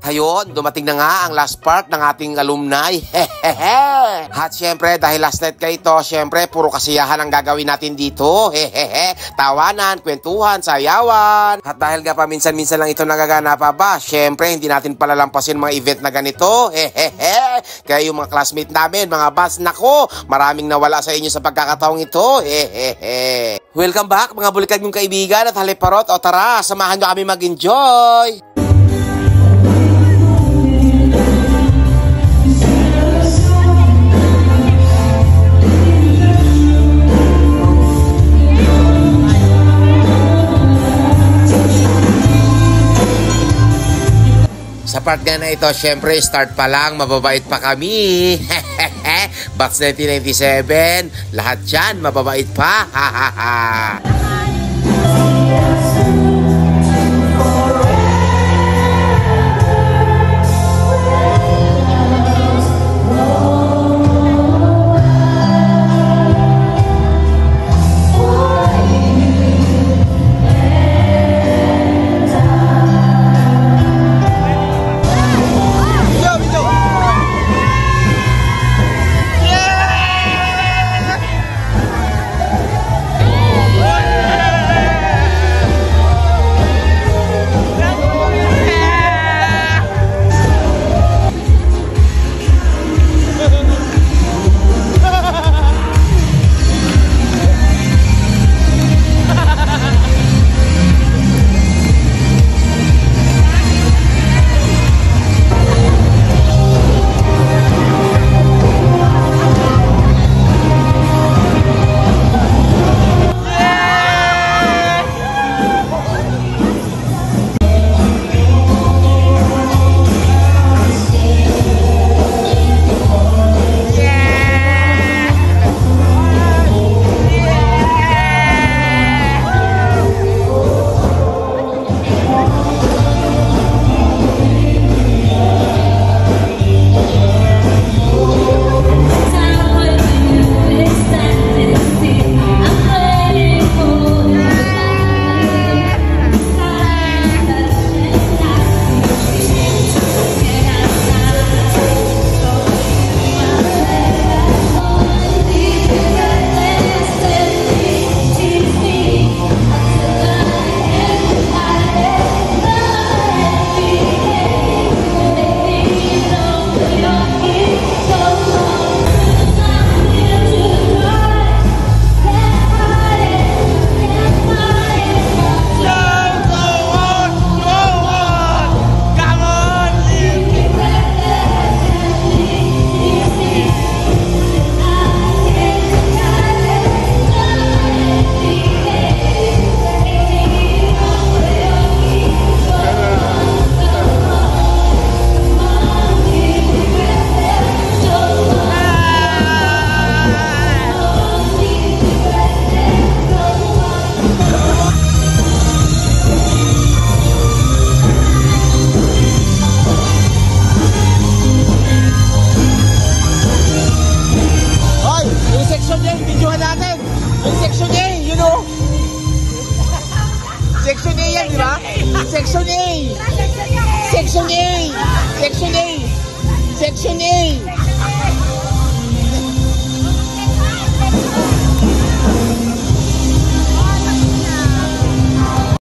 Ayun, dumating na nga ang last part ng ating alumni. At syempre, dahil last night kayo ito, syempre, puro kasiyahan ang gagawin natin dito. Tawanan, kwentuhan, sayawan. At dahil nga paminsan-minsan lang ito nagaganap ba, syempre, hindi natin palalampasin mga event na ganito. Kaya yung mga classmate namin, mga bats, nako, maraming nawala sa inyo sa pagkakataong ito. Welcome back, mga bulikad yung kaibigan at haliparot. O tara, samahan nyo kami mag-enjoy. Sa part nga na ito, syempre, start pa lang, mababait pa kami. Batch 1997, lahat yan, mababait pa. Section A yan, di ba? Section A! Section A! Section A! Section A!